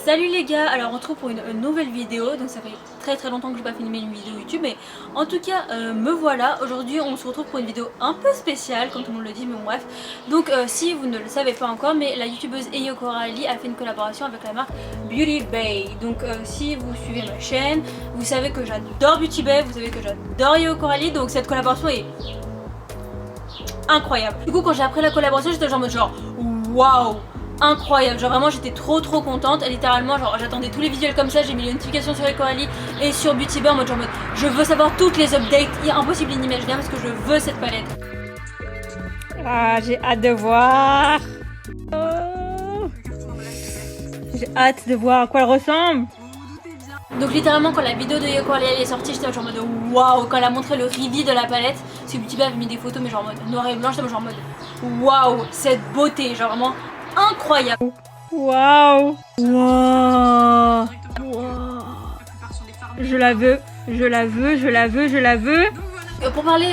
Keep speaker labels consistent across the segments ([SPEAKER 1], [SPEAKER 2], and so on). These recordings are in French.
[SPEAKER 1] Salut les gars, alors on se retrouve pour une nouvelle vidéo. Donc ça fait très longtemps que je n'ai pas filmé une vidéo YouTube, mais en tout cas me voilà. Aujourd'hui on se retrouve pour une vidéo un peu spéciale comme tout le monde le dit, mais bon bref. Donc si vous ne le savez pas encore, mais la youtubeuse Eyo Coralie a fait une collaboration avec la marque Beauty Bay. Donc si vous suivez ma chaîne, vous savez que j'adore Beauty Bay, vous savez que j'adore Eyo Coralie. Donc cette collaboration est incroyable. Du coup quand j'ai appris la collaboration j'étais genre en mode genre waouh, incroyable, genre vraiment j'étais trop contente. Et littéralement genre j'attendais tous les visuels comme ça, j'ai mis les notifications sur Coralie et sur Beauty Bay en mode je veux savoir toutes les updates, il est impossible d'imaginer parce que je veux cette palette. Ah, j'ai hâte de voir. Oh. J'ai hâte de voir à quoi elle ressemble. Donc littéralement quand la vidéo de Eyo Coralie est sortie, j'étais genre en mode waouh. Quand elle a montré le reveal de la palette, parce que Beauty Bay avait mis des photos mais genre en mode noir et blanc, j'étais genre en mode waouh, cette beauté, genre vraiment incroyable. Waouh. Waouh. Je la veux, je la veux, je la veux, je la veux. Pour parler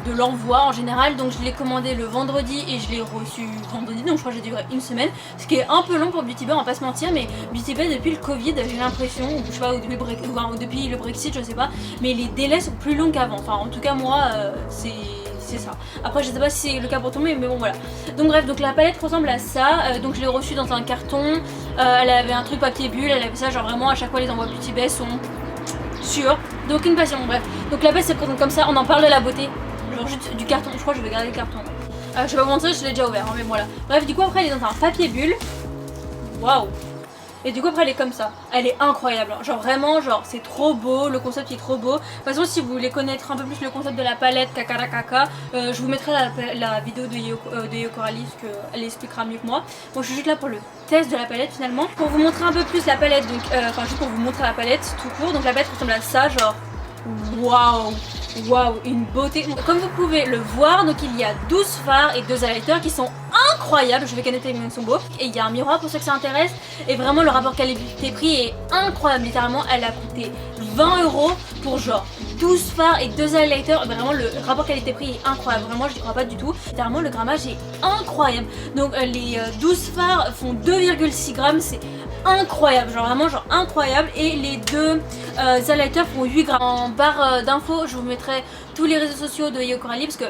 [SPEAKER 1] de l'envoi en général, donc je l'ai commandé le vendredi et je l'ai reçu vendredi, donc je crois que j'ai duré une semaine, ce qui est un peu long pour Beauty Bay, on va pas se mentir, mais Beauty Bay depuis le Covid j'ai l'impression, ou je sais pas, ou depuis le Brexit, je sais pas, mais les délais sont plus longs qu'avant, enfin en tout cas moi c'est ça. Après je sais pas si c'est le cas pour tout le monde, mais bon voilà. Donc bref, donc la palette ressemble à ça, donc je l'ai reçue dans un carton, elle avait un truc papier bulle, elle avait ça, genre vraiment à chaque fois les envois Beauty Bay sont sûrs, d'aucune passion, bref. Donc la palette se présente comme ça, on en parle de la beauté. Genre juste du carton, je crois que je vais garder le carton. Je vais pas vous montrer, je l'ai déjà ouvert, hein, mais voilà. Bref, du coup après elle est dans un papier bulle. Waouh. Et du coup après elle est comme ça. Elle est incroyable, genre vraiment, genre c'est trop beau, le concept est trop beau. De toute façon si vous voulez connaître un peu plus le concept de la palette Kakara Kaka, je vous mettrai la vidéo de Eyo Coralie parce qu'elle expliquera mieux que moi. Moi je suis juste là pour le test de la palette finalement. Pour vous montrer un peu plus la palette, donc enfin juste pour vous montrer la palette tout court. Donc la palette ressemble à ça, genre waouh. Waouh, une beauté. Comme vous pouvez le voir, donc il y a 12 fards et 2 highlighters qui sont incroyables. Je vais canetter, mais ils sont beaux. Et il y a un miroir pour ceux que ça intéresse. Et vraiment le rapport qualité-prix est incroyable. Littéralement elle a coûté 20 € pour genre 12 fards et 2 highlighters. Vraiment le rapport qualité-prix est incroyable. Vraiment je n'y crois pas du tout. Littéralement le grammage est incroyable. Donc les 12 fards font 2,6 grammes. C'est incroyable, genre vraiment genre incroyable. Et les 2 highlighters font 8 grammes. En barre d'infos je vous mettrai tous les réseaux sociaux de Eyo Coralie parce que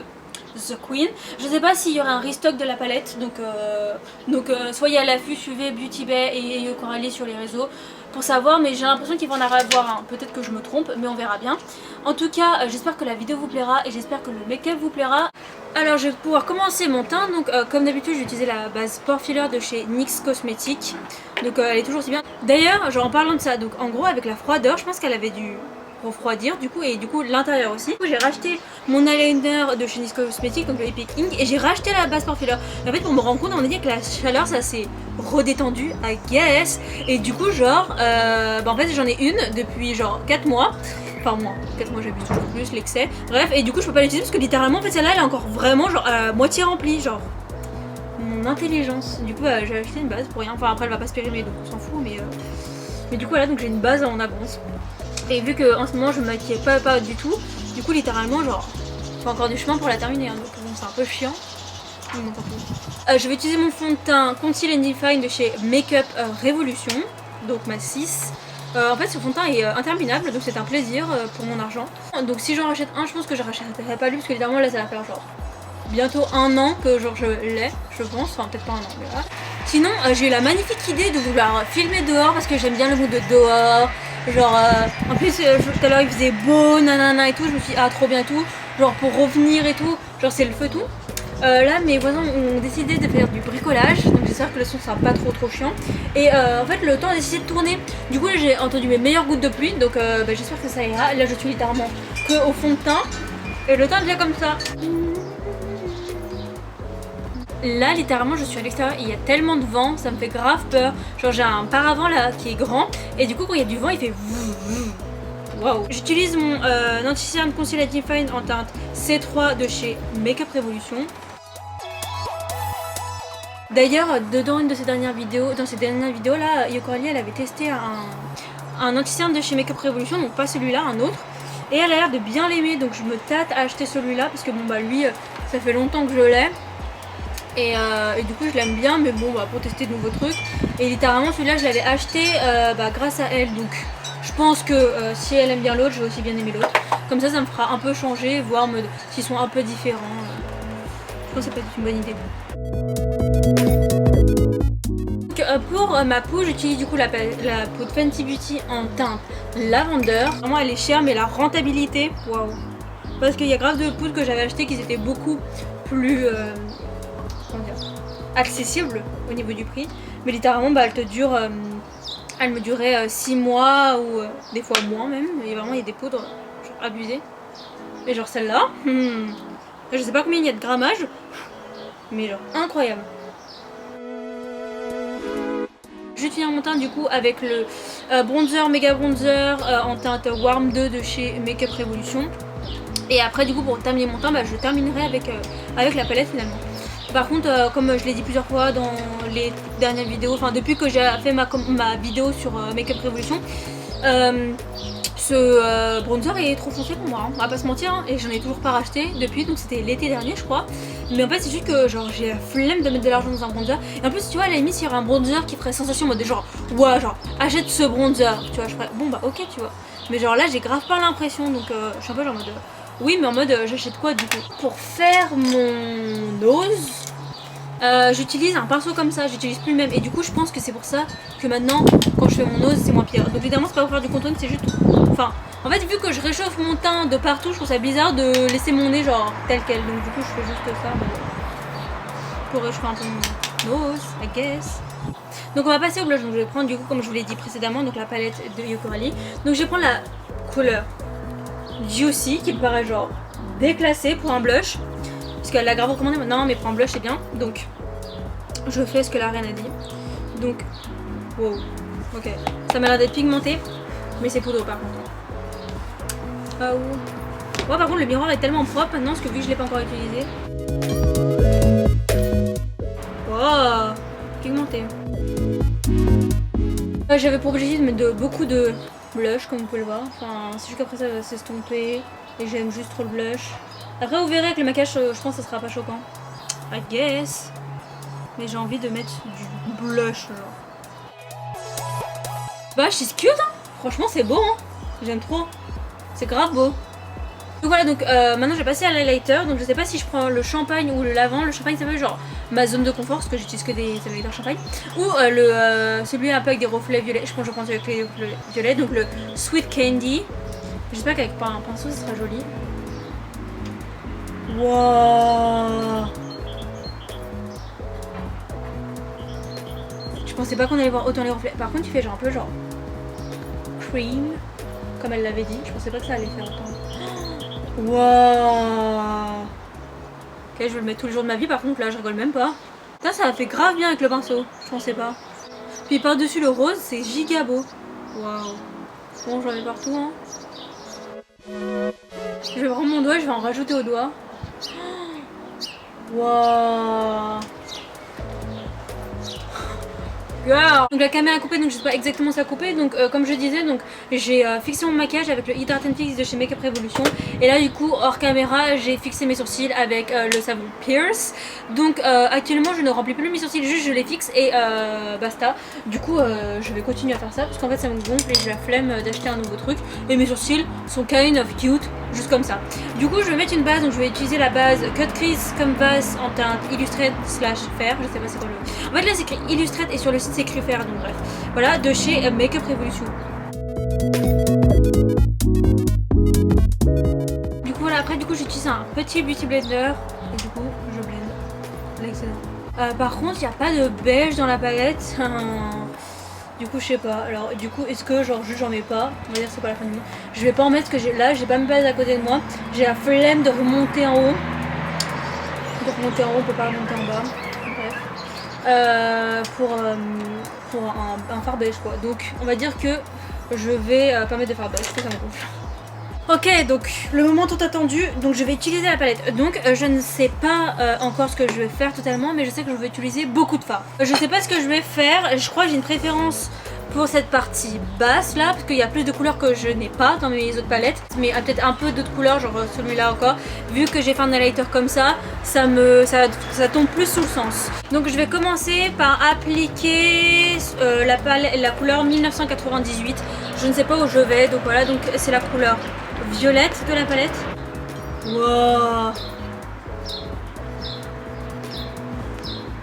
[SPEAKER 1] The Queen. Je sais pas s'il y aura un restock de la palette, donc soyez à l'affût, suivez Beauty Bay et Eyo Coralie sur les réseaux pour savoir, mais j'ai l'impression qu'il va en avoir un. Peut-être que je me trompe, mais on verra bien. En tout cas, j'espère que la vidéo vous plaira et j'espère que le make-up vous plaira. Alors je vais pouvoir commencer mon teint, donc comme d'habitude j'ai utilisé la base Pore Filler de chez NYX Cosmetics, donc elle est toujours si bien. D'ailleurs, genre en parlant de ça, donc en gros avec la froideur, je pense qu'elle avait dû refroidir du coup, et du coup l'intérieur aussi. J'ai racheté mon eyeliner de chez NYX Cosmetics, donc le Epic Ink, et j'ai racheté la base Pore Filler. En fait pour me rendre compte, on a dit que la chaleur ça s'est redétendu, I guess, et du coup genre en fait j'en ai une depuis genre 4 mois. Enfin moi, 4 mois j'abuse toujours plus, l'excès. Bref, et du coup je peux pas l'utiliser parce que littéralement en fait celle-là elle est encore vraiment genre à moitié remplie, genre mon intelligence. Du coup j'ai acheté une base pour rien, enfin après elle va pas se périmer donc on s'en fout, mais du coup voilà, donc j'ai une base en avance. Et vu que en ce moment je me maquille pas du tout, du coup littéralement genre j'ai encore du chemin pour la terminer, hein, donc bon, c'est un peu chiant. Je vais utiliser mon fond de teint Conceal and Define de chez Makeup Revolution, donc ma 6. En fait ce fond de teint est interminable, donc c'est un plaisir pour mon argent. Donc si j'en rachète un, je pense que je rachèterai pas lui parce que littéralement là ça va faire genre bientôt 1 an que genre je l'ai, je pense, enfin peut-être pas 1 an mais voilà. Sinon j'ai eu la magnifique idée de vouloir filmer dehors parce que j'aime bien le mood de dehors. Genre en plus tout à l'heure il faisait beau, nanana et tout, je me suis dit ah trop bien et tout, genre pour revenir et tout, genre c'est le feu tout. Là mes voisins ont décidé de faire du bricolage, donc j'espère que le son sera pas trop chiant. Et en fait le temps a décidé de tourner, du coup j'ai entendu mes meilleures gouttes de pluie, donc j'espère que ça ira. Là je suis littéralement que au fond de teint, et le temps est déjà comme ça. Là littéralement je suis à l'extérieur, il y a tellement de vent, ça me fait grave peur. Genre j'ai un paravent là qui est grand, et du coup quand il y a du vent il fait waouh. J'utilise mon anti-cerne Conceal and Define en teinte C3 de chez Makeup Revolution. D'ailleurs dedans une de ces dernières vidéos, dans ces dernières vidéos là, Eyo Coralie elle avait testé un anti-cerne de chez Makeup Revolution, donc pas celui-là, un autre. Et elle a l'air de bien l'aimer, donc je me tâte à acheter celui-là parce que bon bah lui ça fait longtemps que je l'ai. Et du coup je l'aime bien, mais bon bah pour tester de nouveaux trucs. Et littéralement celui-là je l'avais acheté grâce à elle, donc je pense que si elle aime bien l'autre, je vais aussi bien aimer l'autre. Comme ça me fera un peu changer, voir s'ils sont un peu différents. Je pense que ça peut être une bonne idée. Donc, pour ma peau, j'utilise du coup la peau de Fenty Beauty en teinte lavender. Vraiment elle est chère, mais la rentabilité, waouh. Parce qu'il y a grave de poudres que j'avais acheté qui étaient beaucoup plus accessibles au niveau du prix. Mais littéralement elle te dure, elle me durait 6 mois ou des fois moins même. Et vraiment il y a des poudres genre abusées. Et genre celle-là, je sais pas combien il y a de grammage, mais genre incroyable. Je vais finir mon teint du coup avec le bronzer, méga bronzer en teinte Warm 2 de chez Makeup Revolution. Et après du coup pour terminer mon teint, je terminerai avec la palette finalement. Par contre, comme je l'ai dit plusieurs fois dans les dernières vidéos, enfin depuis que j'ai fait ma vidéo sur Makeup Revolution, ce bronzer est trop foncé pour moi, hein. On va pas se mentir, hein. Et j'en ai toujours pas racheté depuis, donc c'était l'été dernier je crois. Mais en fait c'est juste que genre j'ai la flemme de mettre de l'argent dans un bronzer. Et en plus tu vois à la limite s'il y aurait un bronzer qui ferait sensation en mode genre ouais genre achète ce bronzer, tu vois, je ferais bon bah ok tu vois. Mais genre là j'ai grave pas l'impression, donc je suis un peu genre en mode oui mais en mode j'achète quoi du coup. Pour faire mon nose, j'utilise un pinceau comme ça, j'utilise plus le même. Et du coup je pense que c'est pour ça que maintenant quand je fais mon nose c'est moins pire. Donc évidemment c'est pas pour faire du contouring, c'est juste... Enfin en fait vu que je réchauffe mon teint de partout, je trouve ça bizarre de laisser mon nez genre tel quel. Donc du coup je fais juste ça pour réchauffer un peu mon nose, I guess. Donc on va passer au blush. Donc je vais prendre du coup comme je vous l'ai dit précédemment, donc la palette de Yokorali. Donc je vais prendre la couleur Juicy qui me paraît genre déclassée pour un blush. Parce qu'elle l'a grave recommandé maintenant, mais pour un blush c'est bien. Donc je fais ce que la reine a dit. Donc wow, ok, ça m'a l'air d'être pigmenté, mais c'est poudreux par contre. Ah ouais, par contre le miroir est tellement propre maintenant parce que vu que je l'ai pas encore utilisé. Wow, pigmenté. J'avais pour objectif de mettre beaucoup de blush comme vous pouvez le voir. Enfin c'est juste qu'après ça va s'estomper et j'aime juste trop le blush. Après vous verrez avec le maquillage je pense que ça sera pas choquant, I guess. Mais j'ai envie de mettre du blush genre. Bah she's cute hein. Franchement c'est beau hein. J'aime trop. C'est grave beau. Donc voilà, donc maintenant je vais passer à l'highlighter. Donc je sais pas si je prends le champagne ou le lavant. Le champagne ça fait genre ma zone de confort parce que j'utilise que des highlighters champagne. Ou celui un peu avec des reflets violets. Je pense que je prends celui avec les reflets violets. Donc le Sweet Candy. J'espère qu'avec un pinceau ça sera joli. Wow. Je pensais pas qu'on allait voir autant les reflets. Par contre il fait genre un peu genre cream comme elle l'avait dit. Je pensais pas que ça allait faire autant. Wow. Ok, je vais le mettre tous les jours de ma vie. Par contre là je rigole même pas. Putain ça fait grave bien avec le pinceau. Je pensais pas. Puis par dessus le rose c'est giga beau. Waouh. Bon j'en mets partout hein. Je vais prendre mon doigt et je vais en rajouter au doigt. Waouh. Girl. Donc la caméra a coupé, donc je sais pas exactement ça couper. Donc comme je disais, donc j'ai fixé mon maquillage avec le Hydrate and Fix de chez Makeup Revolution. Et là du coup hors caméra j'ai fixé mes sourcils avec le savon Pierce. Donc actuellement je ne remplis plus mes sourcils, juste je les fixe et basta. Du coup je vais continuer à faire ça parce qu'en fait ça me gonfle et j'ai la flemme d'acheter un nouveau truc. Et mes sourcils sont kind of cute, juste comme ça. Du coup je vais mettre une base, donc je vais utiliser la base Cut Crease comme base en teinte Illustrate / Fair. Je sais pas c'est quoi le... En fait là c'est écrit Illustrate et sur le site c'est écrit Fair, donc bref. Voilà, de chez Makeup Revolution. Du coup voilà, après du coup j'utilise un petit beauty blender et du coup je blende. Excellent. Par contre il n'y a pas de beige dans la palette. Du coup je sais pas. Alors du coup est-ce que genre juste j'en mets pas? On va dire que c'est pas la fin du monde. Je vais pas en mettre parce que là j'ai pas ma base à côté de moi. J'ai la flemme de remonter en haut. De remonter en haut, on peut pas remonter en bas. Bref. Pour un fard beige quoi. Donc on va dire que je vais pas mettre de fard beige parce que ça me gonfle. Ok, donc le moment tant attendu, donc je vais utiliser la palette. Donc je ne sais pas encore ce que je vais faire totalement, mais je sais que je vais utiliser beaucoup de fards. Je sais pas ce que je vais faire, je crois que j'ai une préférence pour cette partie basse là, parce qu'il y a plus de couleurs que je n'ai pas dans mes autres palettes, mais peut-être un peu d'autres couleurs, genre celui-là encore. Vu que j'ai fait un highlighter comme ça, ça tombe plus sous le sens. Donc je vais commencer par appliquer la couleur 1998. Je ne sais pas où je vais, donc voilà, donc c'est la couleur violette de la palette. Wow.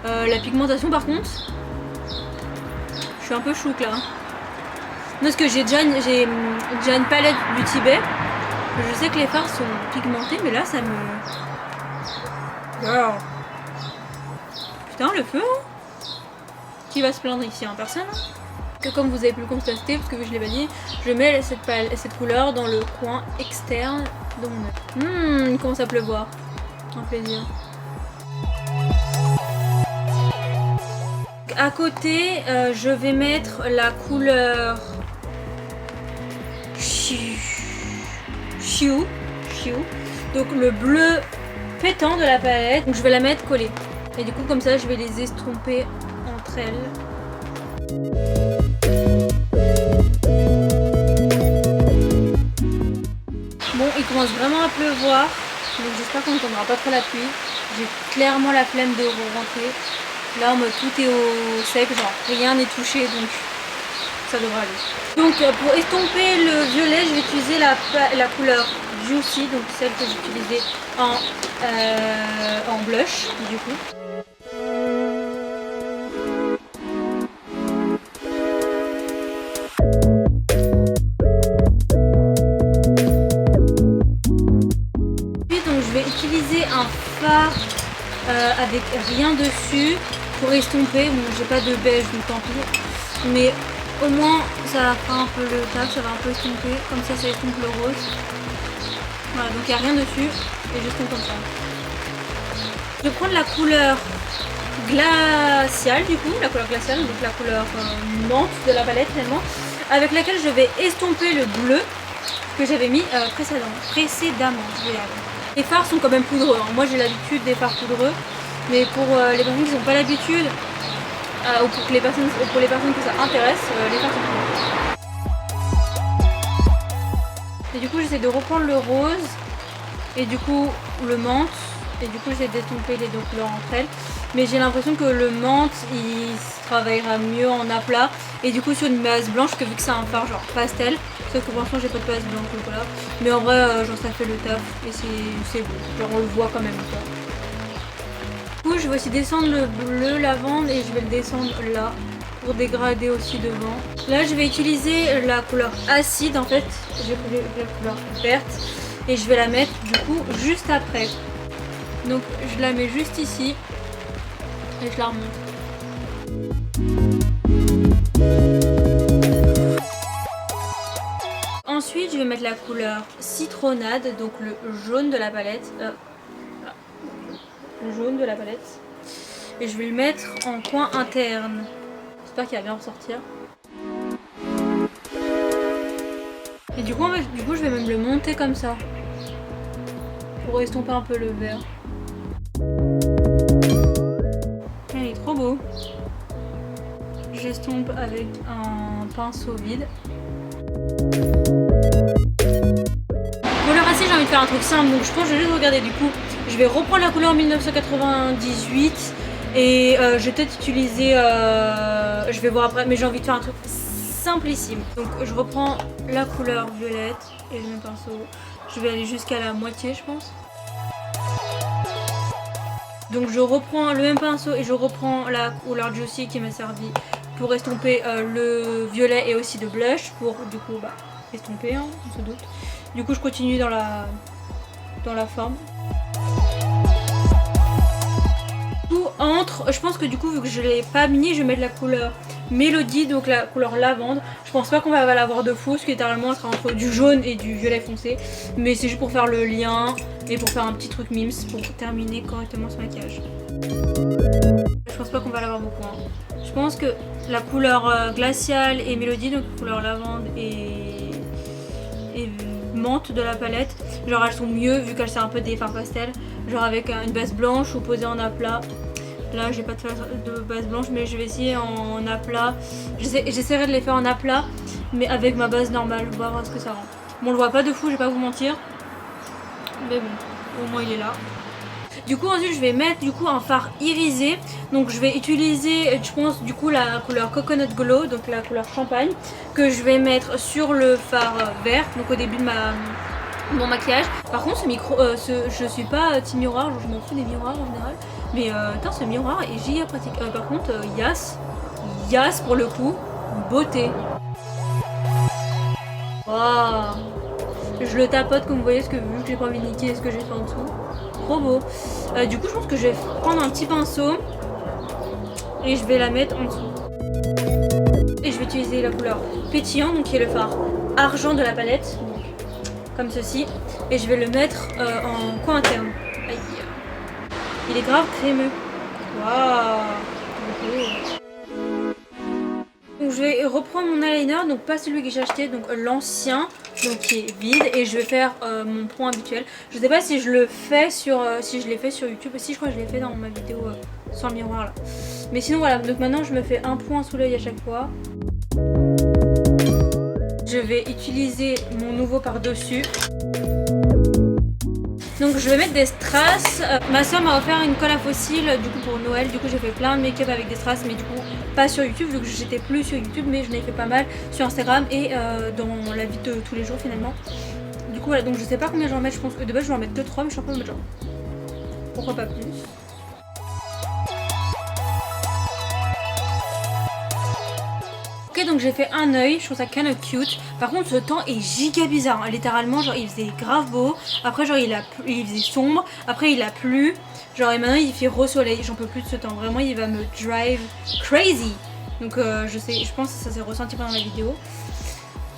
[SPEAKER 1] La pigmentation par contre, je suis un peu chouque là. Non, parce que j'ai déjà une palette du Tibet. Je sais que les fards sont pigmentés, mais là ça me... Wow. Putain, le feu hein. Qui va se plaindre ici hein? Personne hein. Que comme vous avez pu le constater, parce que je l'ai pas dit, je mets cette couleur dans le coin externe de mon œil. Il commence à pleuvoir. Un plaisir. À côté, je vais mettre la couleur Chiu, donc le bleu pétant de la palette. Donc je vais la mettre collée. Et du coup comme ça, je vais les estomper entre elles. Bon, il commence vraiment à pleuvoir, donc j'espère qu'on n'entendra pas trop la pluie. J'ai clairement la flemme de rentrer. Là, en mode tout est au sec, genre rien n'est touché, donc ça devrait aller. Donc pour estomper le violet, je vais utiliser la couleur Juicy, donc celle que j'utilisais en blush, du coup. Puis donc je vais utiliser un fard avec rien dessus pour estomper. Bon, j'ai pas de beige donc tant pis, mais au moins ça fera un peu le taf, ça va un peu estomper, comme ça ça estompe le rose. Voilà, donc il n'y a rien dessus et j'estompe comme ça. Je vais prendre la couleur glaciale du coup, la couleur glaciale, donc la couleur menthe de la palette finalement, avec laquelle je vais estomper le bleu que j'avais mis précédemment. Les fards sont quand même poudreux, hein. Moi j'ai l'habitude des fards poudreux, mais pour les personnes qui n'ont pas l'habitude, ou pour les personnes que ça intéresse, les fards sont poudreux. Et du coup j'essaie de reprendre le rose, et du coup le menthe, et du coup j'essaie d'estomper les deux couleurs entre elles. Mais j'ai l'impression que le menthe il travaillera mieux en aplat, et du coup sur une base blanche, que vu que c'est un fard genre pastel, sauf que pour l'instant j'ai pas de base blanche donc voilà. Mais en vrai genre ça fait le taf et c'est beau, genre on le voit quand même quoi. Du coup je vais aussi descendre le bleu lavande et je vais le descendre là pour dégrader aussi devant. Là je vais utiliser la couleur acide en fait, j'ai pris la couleur verte et je vais la mettre du coup juste après. Donc je la mets juste ici et je la remonte. Ensuite je vais mettre la couleur citronnade, donc le jaune de la palette. Le jaune de la palette. Et je vais le mettre en coin interne. J'espère qu'il va bien ressortir. Et du coup je vais même le monter comme ça. Pour estomper un peu le vert. Il est trop beau. J'estompe avec un pinceau vide. Pour le racine, j'ai envie de faire un truc simple, donc je pense que je vais juste regarder du coup. Je vais reprendre la couleur 1998 et je vais peut-être utiliser, je vais voir après, mais j'ai envie de faire un truc simplissime. Donc je reprends la couleur violette et le même pinceau. Je vais aller jusqu'à la moitié je pense. Donc je reprends le même pinceau et je reprends la couleur Juicy qui m'a servi pour estomper le violet et aussi de blush pour du coup estomper hein, on se doute. Du coup je continue dans la forme. Tout entre, je pense que du coup vu que je l'ai pas mis, je vais mettre la couleur Mélodie, donc la couleur lavande. Je pense pas qu'on va l'avoir de fou, parce que littéralement elle sera entre du jaune et du violet foncé. Mais c'est juste pour faire le lien et pour faire un petit truc mims pour terminer correctement ce maquillage. Je pense pas qu'on va l'avoir beaucoup. Hein. Je pense que la couleur glaciale et Mélodie, donc la couleur lavande et menthe de la palette, genre elles sont mieux vu qu'elles sont un peu des fards pastels, genre avec une base blanche ou posée en aplat. Là j'ai pas de base blanche, mais je vais essayer en aplat. J'essaierai de les faire en aplat, mais avec ma base normale, voir ce que ça rend. Bon, on le voit pas de fou, je vais pas vous mentir, mais bon, au moins il est là. Du coup ensuite je vais mettre du coup un fard irisé. Donc je vais utiliser, je pense, du coup la couleur Coconut Glow, donc la couleur champagne, que je vais mettre sur le fard vert, donc au début de mon maquillage. Par contre je suis pas team miroir, genre je m'en fous des miroirs en général. Mais putain, ce miroir est giga pratique. Par contre Yas pour le coup, beauté. Waouh. Je le tapote comme vous voyez, vu que j'ai pas envie de niquer ce que j'ai fait en dessous. Trop beau. Du coup je pense que je vais prendre un petit pinceau et je vais la mettre en dessous. Et je vais utiliser la couleur pétillant, donc qui est le fard argent de la palette, donc, comme ceci. Et je vais le mettre en coin interne. Aïe. Il est grave crémeux. Waouh. Donc je vais reprendre mon eyeliner, donc pas celui que j'ai acheté, donc l'ancien, donc qui est vide, et je vais faire mon point habituel. Je sais pas si je le fais sur si je l'ai fait sur YouTube, si je crois que je l'ai fait dans ma vidéo sans le miroir là. Mais sinon voilà, donc maintenant je me fais un point sous l'œil à chaque fois. Je vais utiliser mon nouveau par-dessus. Donc je vais mettre des strass. Ma soeur m'a offert une colle à fossiles du coup pour Noël. Du coup j'ai fait plein de make-up avec des strass, mais du coup pas sur YouTube vu que j'étais plus sur YouTube, mais je l'ai fait pas mal sur Instagram et dans la vie de tous les jours finalement. Du coup voilà, donc je sais pas combien j'en mets, je pense que de base je vais en mettre 2-3, mais je suis en train de mettre genre pourquoi pas plus. Ok, donc j'ai fait un œil, je trouve ça kind of cute. Par contre ce temps est giga bizarre, hein. Littéralement genre il faisait grave beau, après genre il faisait sombre, après il a plu, genre et maintenant il fait re-soleil, j'en peux plus de ce temps, vraiment il va me drive crazy. Donc je pense que ça s'est ressenti pendant la vidéo,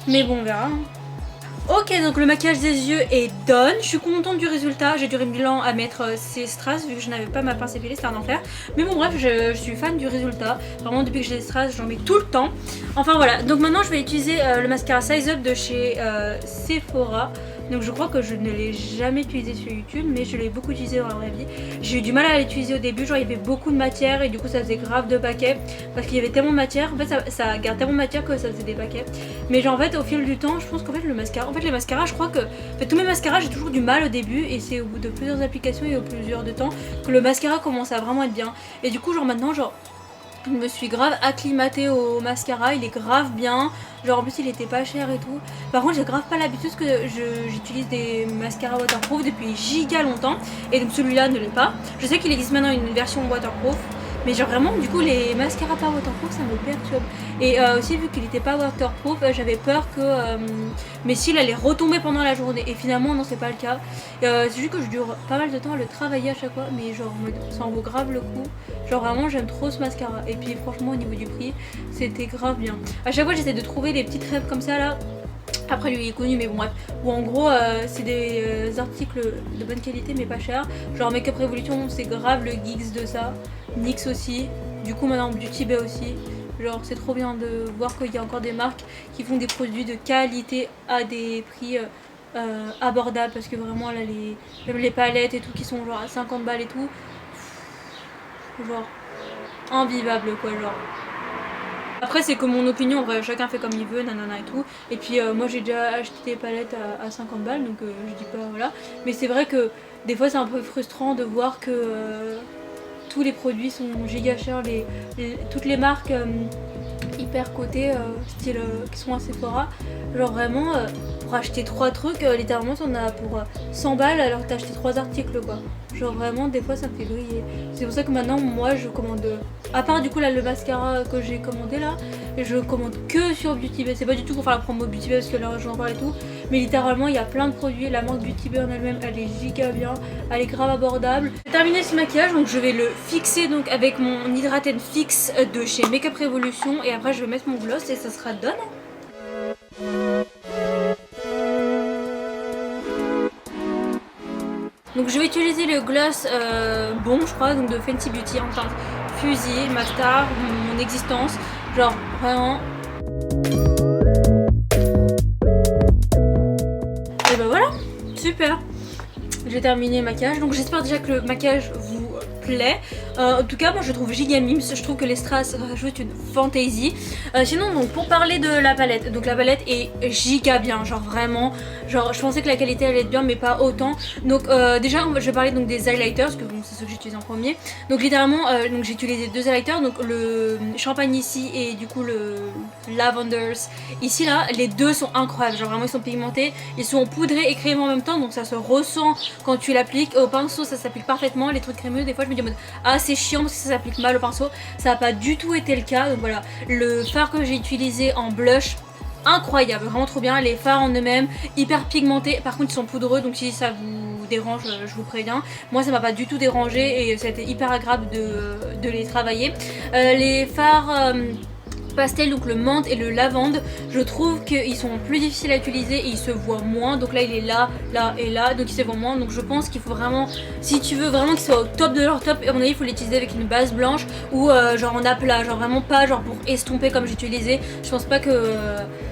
[SPEAKER 1] mais bon on verra. Ok, donc le maquillage des yeux est done. Je suis contente du résultat. J'ai duré 1000 ans à mettre ces strass vu que je n'avais pas ma pince épilée, c'était un enfer. Mais bon bref, je suis fan du résultat. Vraiment depuis que j'ai des strass, j'en mets tout le temps. Enfin voilà, donc maintenant je vais utiliser le mascara Size Up de chez Sephora. Donc je crois que je ne l'ai jamais utilisé sur YouTube, mais je l'ai beaucoup utilisé dans la vraie vie. J'ai eu du mal à l'utiliser au début, genre il y avait beaucoup de matière et du coup ça faisait grave de paquets. Parce qu'il y avait tellement de matière, en fait ça garde tellement de matière que ça faisait des paquets. Mais genre en fait au fil du temps, je pense qu'en fait le mascara, les mascaras je crois que, tous mes mascaras j'ai toujours du mal au début. Et c'est au bout de plusieurs applications et au plusieurs de temps que le mascara commence à vraiment être bien. Et du coup genre maintenant genre je me suis grave acclimatée au mascara, il est grave bien. Genre en plus il était pas cher et tout. Par contre j'ai grave pas l'habitude parce que j'utilise des mascaras waterproof depuis giga longtemps. Et donc celui-là ne l'est pas. Je sais qu'il existe maintenant une version waterproof, mais genre vraiment du coup les mascaras pas waterproof ça me perturbe. Et aussi vu qu'il était pas waterproof, j'avais peur que mes cils allaient retomber pendant la journée. Et finalement non, c'est pas le cas. C'est juste que je dure pas mal de temps à le travailler à chaque fois, mais genre ça en vaut grave le coup. Genre vraiment j'aime trop ce mascara. Et puis franchement au niveau du prix c'était grave bien. À chaque fois j'essaie de trouver des petites rêves comme ça là. Après lui il est connu, mais bon bref. Ou en gros c'est des articles de bonne qualité mais pas cher. Genre Make Up Revolution c'est grave le geeks de ça. NYX aussi. Du coup maintenant Beauty Bay aussi. Genre c'est trop bien de voir qu'il y a encore des marques qui font des produits de qualité à des prix abordables. Parce que vraiment là les palettes et tout qui sont genre à 50 balles et tout. Genre invivable quoi genre. Après c'est que mon opinion, en vrai, chacun fait comme il veut, nanana et tout. Et puis moi j'ai déjà acheté des palettes à 50 balles, donc je dis pas voilà. Mais c'est vrai que des fois c'est un peu frustrant de voir que tous les produits sont giga chers, toutes les marques hyper cotées, style qui sont à Sephora. Genre vraiment pour acheter 3 trucs, littéralement t'en as pour 100 balles alors que t'as acheté 3 articles quoi. Genre vraiment des fois ça me fait griller. C'est pour ça que maintenant moi je commande, à part du coup là le mascara que j'ai commandé là, je commande que sur Beauty Bay. C'est pas du tout pour faire la promo Beauty Bay parce que là j'en parle et tout, mais littéralement il y a plein de produits. La marque Beauty Bay en elle-même elle est giga bien, elle est grave abordable. J'ai terminé ce maquillage donc je vais le fixer donc avec mon Hydrated Fix de chez Make Up Revolution et après je vais mettre mon gloss et ça sera done. Donc je vais utiliser le gloss bon je crois, donc de Fenty Beauty en teinte Fusil, ma star, mon existence, genre vraiment. Et ben voilà, super. J'ai terminé le maquillage, donc j'espère déjà que le maquillage vous plaît. En tout cas moi je trouve giga mimes, je trouve que les strass rajoutent une fantaisie. Sinon donc pour parler de la palette, donc la palette est giga bien, genre vraiment, genre je pensais que la qualité allait être bien mais pas autant. Donc déjà je vais parler donc des highlighters, parce que bon, c'est ce que j'utilise en premier. Donc littéralement donc j'ai utilisé 2 highlighters, donc le champagne ici et du coup le lavenders ici là, les deux sont incroyables, genre vraiment ils sont pigmentés, ils sont poudrés et crémeux en même temps, donc ça se ressent quand tu l'appliques. Au pinceau ça s'applique parfaitement, les trucs crémeux des fois je me dis en mode ah c'est chiant parce que ça s'applique mal au pinceau, ça n'a pas du tout été le cas. Donc voilà, le fard que j'ai utilisé en blush, incroyable, vraiment trop bien. Les fards en eux-mêmes, hyper pigmentés, par contre ils sont poudreux, donc si ça vous dérange je vous préviens, moi ça m'a pas du tout dérangé et ça a été hyper agréable de les travailler. Les fards pastel, donc le menthe et le lavande, je trouve qu'ils sont plus difficiles à utiliser et ils se voient moins. Donc là il est là, là et là, donc il se voit moins. Donc je pense qu'il faut vraiment, si tu veux vraiment qu'ils soient au top de leur top, à mon avis il faut l'utiliser avec une base blanche ou genre en aplat, genre vraiment pas genre pour estomper comme j'ai utilisé. Je pense pas que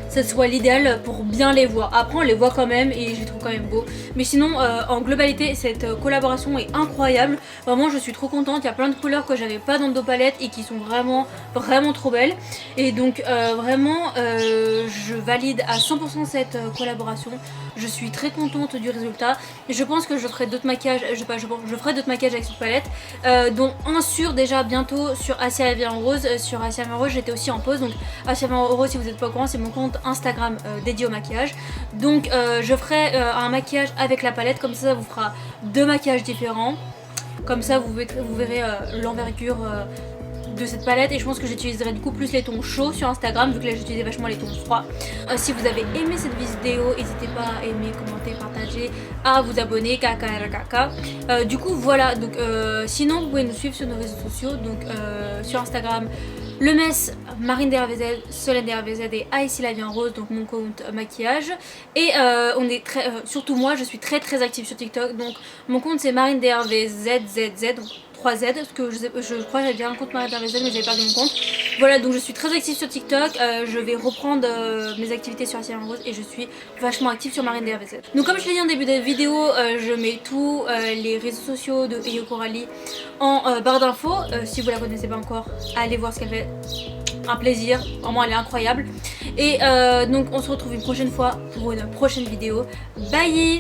[SPEAKER 1] ça soit l'idéal pour bien les voir. Après on les voit quand même et je les trouve quand même beaux. Mais sinon en globalité cette collaboration est incroyable. Vraiment je suis trop contente, il y a plein de couleurs que j'avais pas dans nos palettes et qui sont vraiment trop belles. Et donc vraiment je valide à 100% cette collaboration. Je suis très contente du résultat. Je pense que je ferai d'autres maquillages, je ferai d'autres maquillages avec cette palette, dont un sur déjà bientôt sur Asia la vie en rose. Sur Asia la vie en rose j'étais aussi en pause, donc Asia la vie en rose si vous n'êtes pas au courant c'est mon compte Instagram dédié au maquillage. Donc je ferai un maquillage avec la palette, comme ça vous fera 2 maquillages différents. Comme ça vous verrez l'envergure de cette palette, et je pense que j'utiliserai du coup plus les tons chauds sur Instagram vu que là j'utilisais vachement les tons froids. Si vous avez aimé cette vidéo, n'hésitez pas à aimer, commenter, partager, à vous abonner, du coup voilà, donc sinon vous pouvez nous suivre sur nos réseaux sociaux, donc sur Instagram le mess Marine DRVZ, Solène DRVZ et Ici la vie en rose, donc mon compte maquillage. Et on est très, surtout moi je suis très active sur TikTok, donc mon compte c'est Marine DRVZZZ, donc 3Z, parce que je crois que j'avais déjà un compte Marine DRVZ mais j'avais perdu mon compte. Voilà, donc je suis très active sur TikTok, je vais reprendre mes activités sur Asia en rose et je suis vachement active sur Marine DRVZ. Donc comme je l'ai dit en début de vidéo, je mets tous les réseaux sociaux de Eyo Coralie en barre d'infos. Si vous la connaissez pas encore, allez voir ce qu'elle fait. Un plaisir, vraiment elle est incroyable. Et donc on se retrouve une prochaine fois pour une prochaine vidéo. Bye!